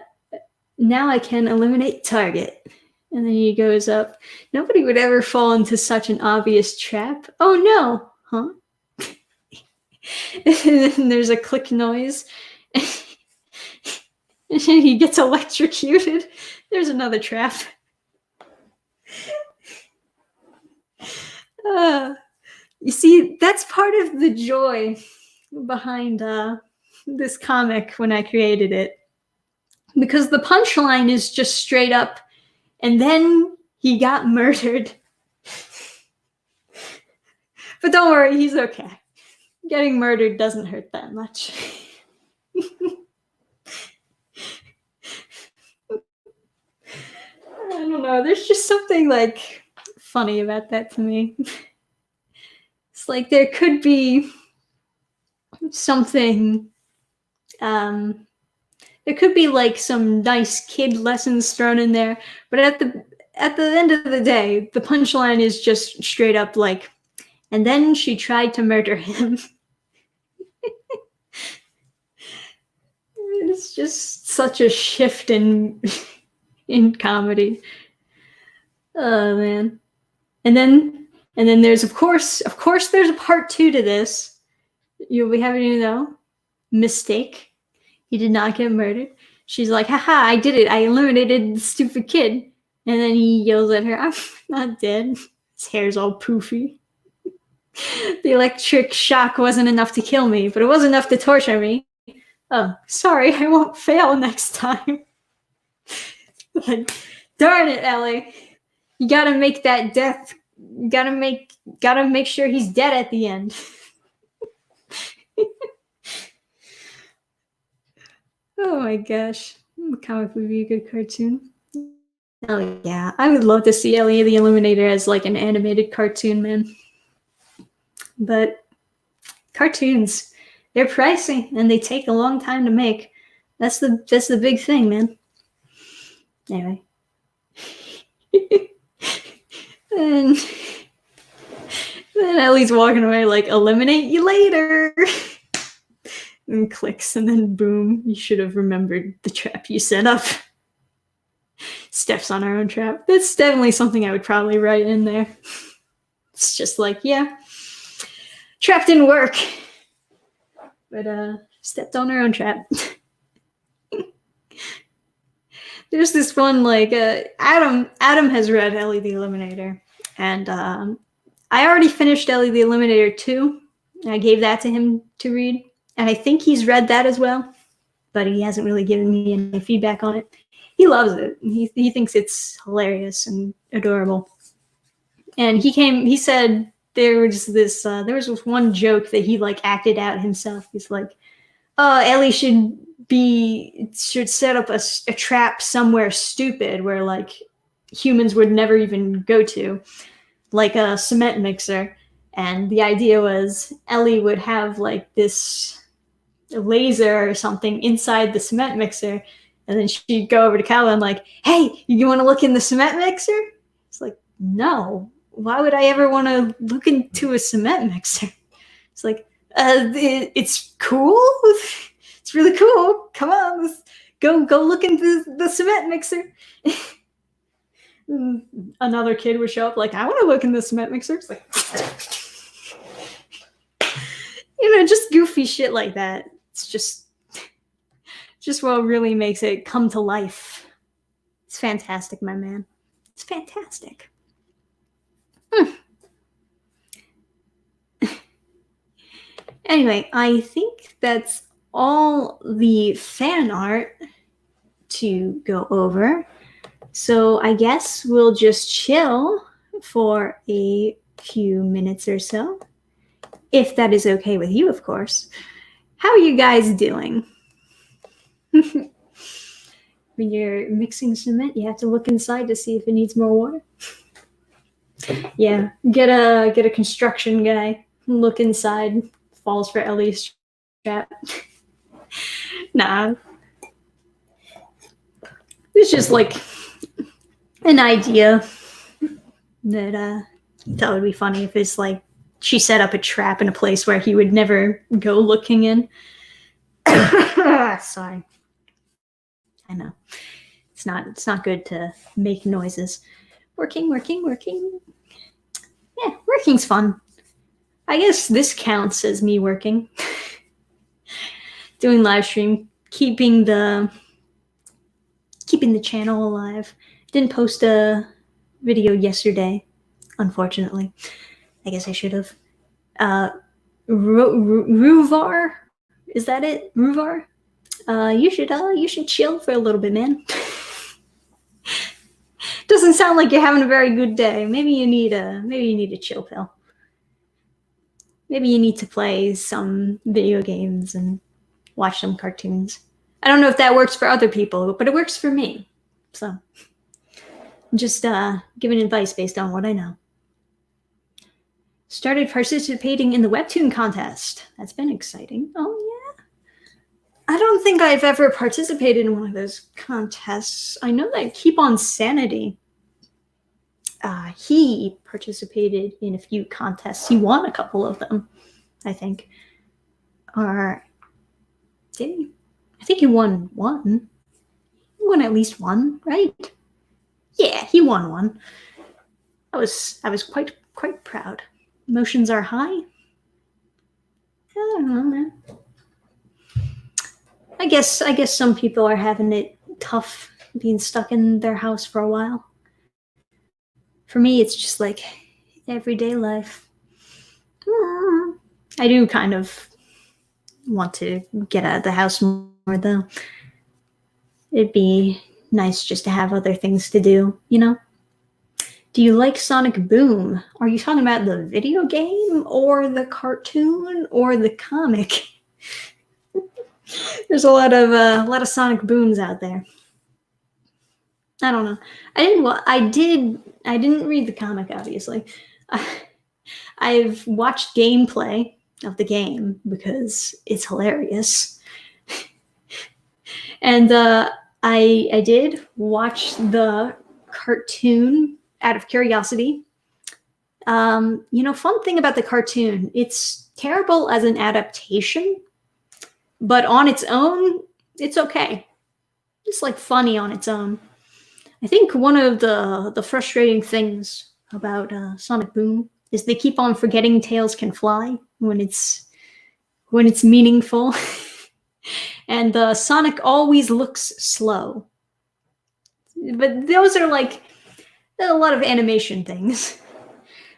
I can eliminate target." And then he goes up. "Nobody would ever fall into such an obvious trap. Oh no, huh?" And then there's a click noise. And he gets electrocuted. There's another trap. You see, that's part of the joy behind this comic when I created it. Because the punchline is just straight up, And then he got murdered. But don't worry, he's okay. Getting murdered doesn't hurt that much. I don't know. There's just something like funny about that to me. It's like there could be something. There could be like some nice kid lessons thrown in there, but at the end of the day, the punchline is just straight up like, and then she tried to murder him. It's just such a shift in comedy. Oh man. And then there's of course there's a part 2 to this. You'll be happy to know. Mistake. He did not get murdered. She's like, haha, I did it. I eliminated the stupid kid. And then he yells at her, I'm not dead. His hair's all poofy. The electric shock wasn't enough to kill me, but it was enough to torture me. Oh, sorry, I won't fail next time. Like, darn it, Ellie. You gotta make that death. You gotta make sure he's dead at the end. Oh my gosh. Comic would be a good cartoon. Oh yeah. I would love to see Ellie the Eliminator as like an animated cartoon, man. But cartoons, they're pricey and they take a long time to make. That's the big thing, man. Anyway. And then Ellie's walking away like, eliminate you later. And clicks, and then boom, you should have remembered the trap you set up. Steps on her own trap. That's definitely something I would probably write in there. It's just like, yeah, trap didn't work, but stepped on her own trap. There's this one, like, Adam has read Ellie the Eliminator, and I already finished Ellie the Eliminator 2. I gave that to him to read. And I think he's read that as well, but he hasn't really given me any feedback on it. He loves it. He thinks it's hilarious and adorable. And he said there was this one joke that he like acted out himself. He's like, oh, Ellie should set up a trap somewhere stupid where like humans would never even go to, like a cement mixer. And the idea was Ellie would have like this laser or something inside the cement mixer, and then she'd go over to Calvin like, hey, you want to look in the cement mixer? It's like, no, why would I ever want to look into a cement mixer? It's like, it's cool. It's really cool. Come on, let's go look into the cement mixer. Another kid would show up like, I want to look in the cement mixer. It's like, just goofy shit like that. It's just what really makes it come to life. It's fantastic, my man. It's fantastic. Anyway, I think that's all the fan art to go over. So I guess we'll just chill for a few minutes or so. If that is okay with you, of course. How are you guys doing? When you're mixing cement, you have to look inside to see if it needs more water. Yeah, get a construction guy, look inside, falls for Ellie's trap. Nah. It's just like an idea that I thought would be funny if it's like she set up a trap in a place where he would never go looking in. Sorry. I know. It's not good to make noises. Working. Yeah, working's fun. I guess this counts as me working. Doing live stream, keeping the channel alive. Didn't post a video yesterday, unfortunately. I guess I should have. Ruvar, is that it? Ruvar, you should chill for a little bit, man. doesn't sound like you're having a very good day. Maybe you need a chill pill. Maybe you need to play some video games and watch some cartoons. I don't know if that works for other people, but it works for me. So I'm just giving advice based on what I know. Started participating in the webtoon contest. That's been exciting. Oh yeah. I don't think I've ever participated in one of those contests. I know that Keep On Sanity. He participated in a few contests. He won a couple of them, I think. Or did he? I think he won one. He won at least one, right? Yeah, he won one. I was quite proud. Emotions are high. I don't know, man. I guess some people are having it tough being stuck in their house for a while. For me, it's just like everyday life. I do kind of want to get out of the house more, though. It'd be nice just to have other things to do, you know? Do you like Sonic Boom? Are you talking about the video game or the cartoon or the comic? There's a lot of Sonic Booms out there. I don't know. I didn't read the comic, obviously. I've watched gameplay of the game because it's hilarious. And I did watch the cartoon out of curiosity. Fun thing about the cartoon, it's terrible as an adaptation, but on its own, it's okay. It's like funny on its own. I think one of the frustrating things about Sonic Boom is they keep on forgetting Tails can fly when it's meaningful. And Sonic always looks slow. But those are like a lot of animation things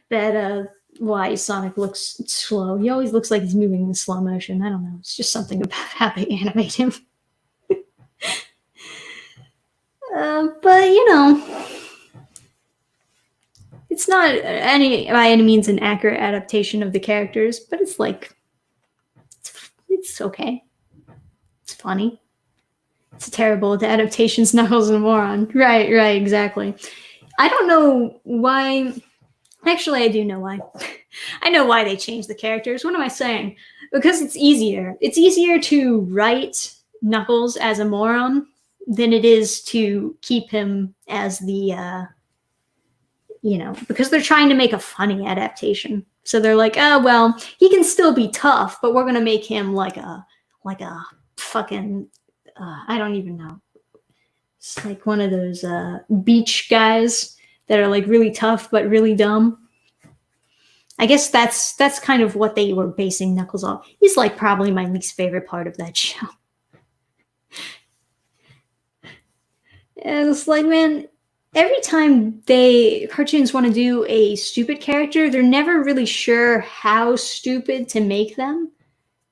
that why Sonic looks slow. He always looks like he's moving in slow motion. I don't know. It's just something about how they animate him. But it's not by any means an accurate adaptation of the characters, but it's like it's okay. It's funny. It's terrible. The adaptation's Knuckles and Moron. Right, exactly. I don't know why. Actually, I do know why. I know why they changed the characters. What am I saying? Because it's easier. It's easier to write Knuckles as a moron than it is to keep him as the, because they're trying to make a funny adaptation. So they're like, oh, well, he can still be tough, but we're going to make him like a fucking, I don't even know. It's like one of those beach guys that are like really tough but really dumb. I guess that's kind of what they were basing Knuckles on. He's like probably my least favorite part of that show. And it's like, man, every time cartoons want to do a stupid character, they're never really sure how stupid to make them.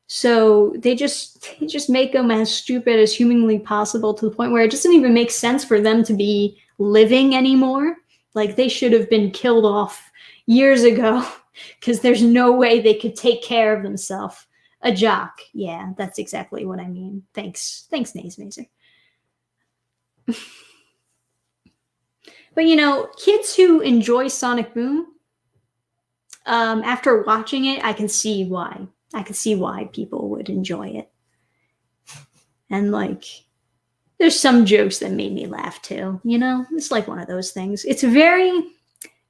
So they just make them as stupid as humanly possible to the point where it doesn't even make sense for them to be living anymore. Like they should have been killed off years ago because there's no way they could take care of themselves. A jock. Yeah, that's exactly what I mean. Thanks, Naze Mazer. But kids who enjoy Sonic Boom, after watching it, I can see why. I can see why people would enjoy it. And like, there's some jokes that made me laugh too. It's like one of those things. It's very,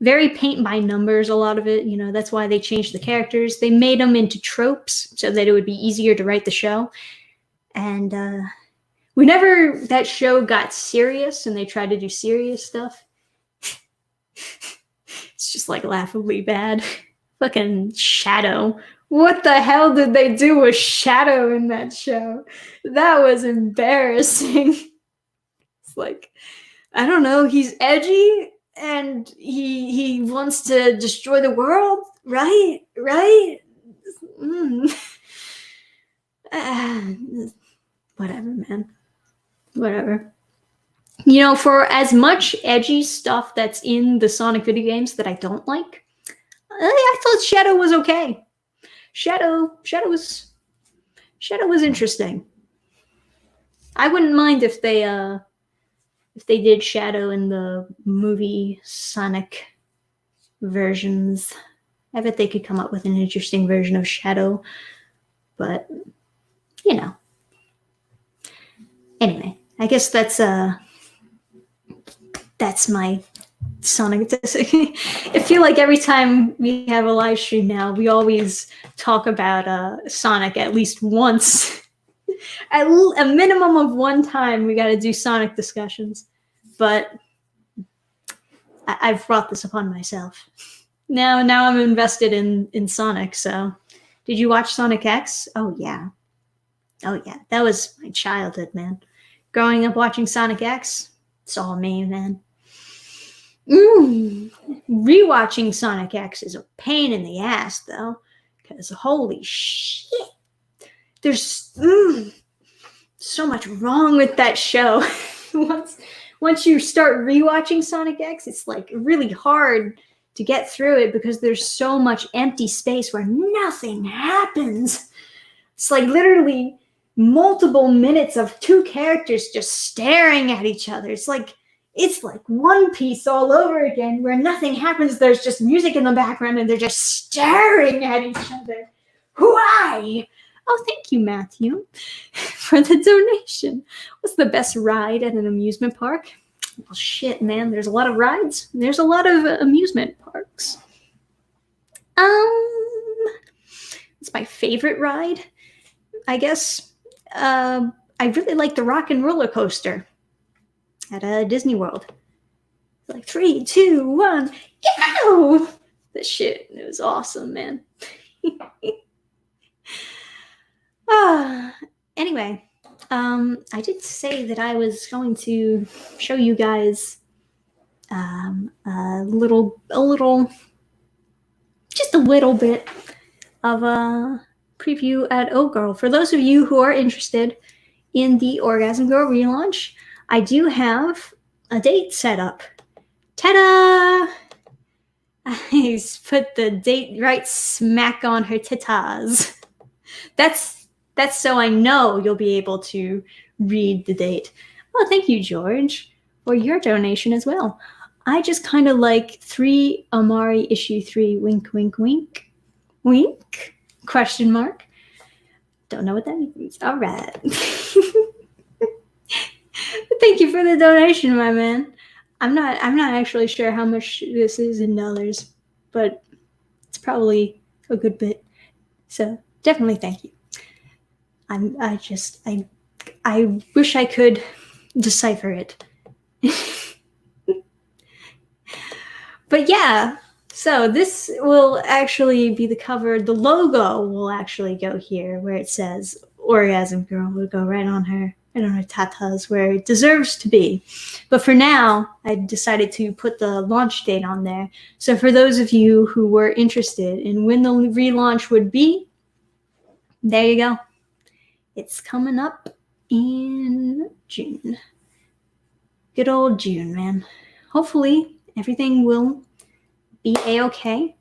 very paint by numbers, a lot of it. That's why they changed the characters. They made them into tropes so that it would be easier to write the show. And whenever that show got serious and they tried to do serious stuff, it's just like laughably bad. Fucking Shadow. What the hell did they do with Shadow in that show? That was embarrassing. It's like, I don't know, he's edgy and he wants to destroy the world, right? Whatever, man. Whatever. You know, for as much edgy stuff that's in the Sonic video games that I don't like, I thought Shadow was okay. Shadow was interesting. I wouldn't mind if they did Shadow in the movie Sonic versions. I bet they could come up with an interesting version of Shadow, but you know. Anyway, I guess that's my Sonic. I feel like every time we have a live stream now, we always talk about Sonic at least once. At a minimum of one time, we got to do Sonic discussions. But I've brought this upon myself. Now I'm invested in Sonic. So, did you watch Sonic X? Oh yeah, that was my childhood, man. Growing up watching Sonic X, it's all me, man. Rewatching Sonic X is a pain in the ass, though, because holy shit, there's so much wrong with that show. Once you start rewatching Sonic X, it's like really hard to get through it because there's so much empty space where nothing happens. It's like literally multiple minutes of two characters just staring at each other. It's like One Piece all over again, where nothing happens. There's just music in the background and they're just staring at each other. Why? Oh, thank you, Matthew, for the donation. What's the best ride at an amusement park? Well, shit, man. There's a lot of rides. There's a lot of amusement parks. It's my favorite ride, I guess. I really like the Rock and Roller Coaster at Disney World. Like 3, 2, 1, go! That shit, it was awesome, man. Anyway, I did say that I was going to show you guys a little bit of a preview at O-Girl. For those of you who are interested in the Orgasm Girl relaunch, I do have a date set up. Ta-da! I put the date right smack on her tatas. That's so I know you'll be able to read the date. Well, thank you, George, for your donation as well. I just kind of like 3 Amari issue 3 wink, wink, wink. Wink? Question mark. Don't know what that means. All right. Thank you for the donation, my man. I'm not actually sure how much this is in dollars, but it's probably a good bit. So definitely thank you. I wish I could decipher it. But yeah, so this will actually be the cover. The logo will actually go here where it says Orgasm Girl. Will go right on her tatas where it deserves to be. But for now, I decided to put the launch date on there. So for those of you who were interested in when the relaunch would be, there you go. It's coming up in June. Good old June, man. Hopefully everything will be a-okay.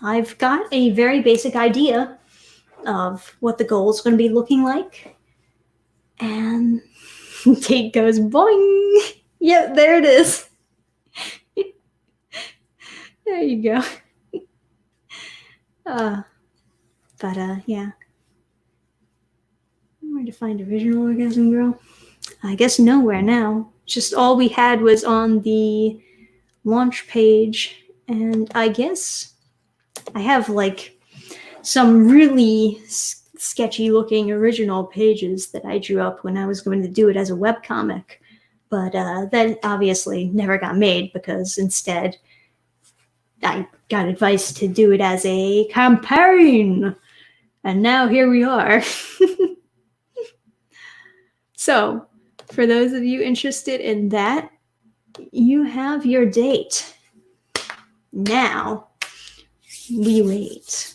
I've got a very basic idea of what the goal is going to be looking like. And date goes boing. Yep, there it is. There you go. Yeah. Where to find original Orgasm Girl? I guess nowhere now. Just all we had was on the launch page. And I guess I have like some really sketchy looking original pages that I drew up when I was going to do it as a webcomic. But that obviously never got made because instead I got advice to do it as a campaign. And now here we are. So, for those of you interested in that, you have your date. Now, we wait.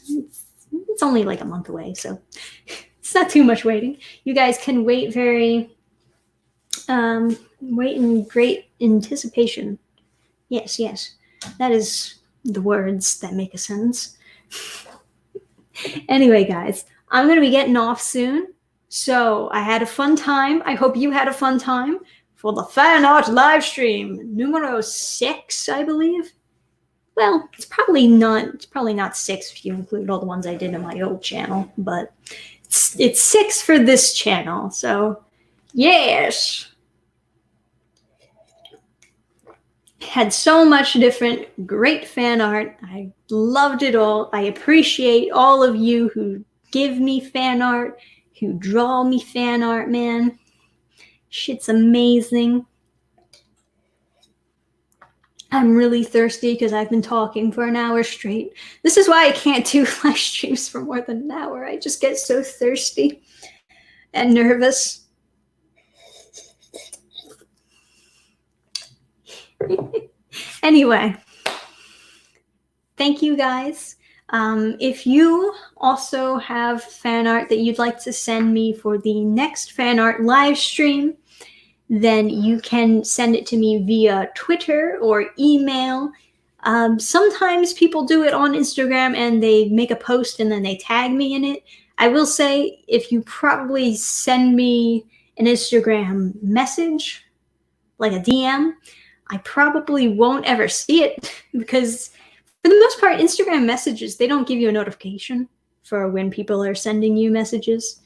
It's only like a month away, so it's not too much waiting. You guys can wait very Wait in great anticipation. Yes, yes. That is the words that make a sentence. Anyway, guys, I'm going to be getting off soon. So I had a fun time. I hope you had a fun time for the Fanart Livestream numero 6, I believe. Well, it's probably not 6 if you include all the ones I did in my old channel, but it's 6 for this channel. So, yes. Had so much different great fan art. I loved it all. I appreciate all of you who give me fan art, who draw me fan art, man. Shit's amazing. I'm really thirsty because I've been talking for an hour straight. This is why I can't do live streams for more than an hour. I just get so thirsty and nervous. Anyway, thank you guys. If you also have fan art that you'd like to send me for the next fan art live stream, then you can send it to me via Twitter or email. Sometimes people do it on Instagram and they make a post and then they tag me in it. I will say, if you probably send me an Instagram message, like a DM, I probably won't ever see it because for the most part, Instagram messages, they don't give you a notification for when people are sending you messages,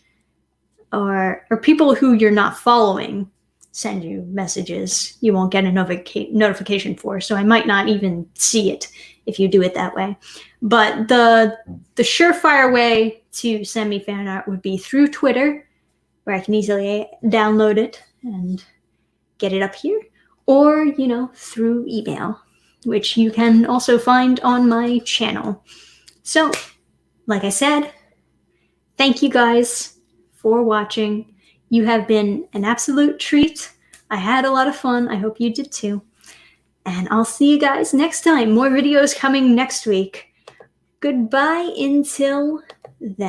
or people who you're not following send you messages you won't get a notification for. So I might not even see it if you do it that way. But the surefire way to send me fan art would be through Twitter, where I can easily download it and get it up here, or, you know, through email, which you can also find on my channel. So, like I said, thank you guys for watching. You have been an absolute treat. I had a lot of fun. I hope you did too. And I'll see you guys next time. More videos coming next week. Goodbye until then.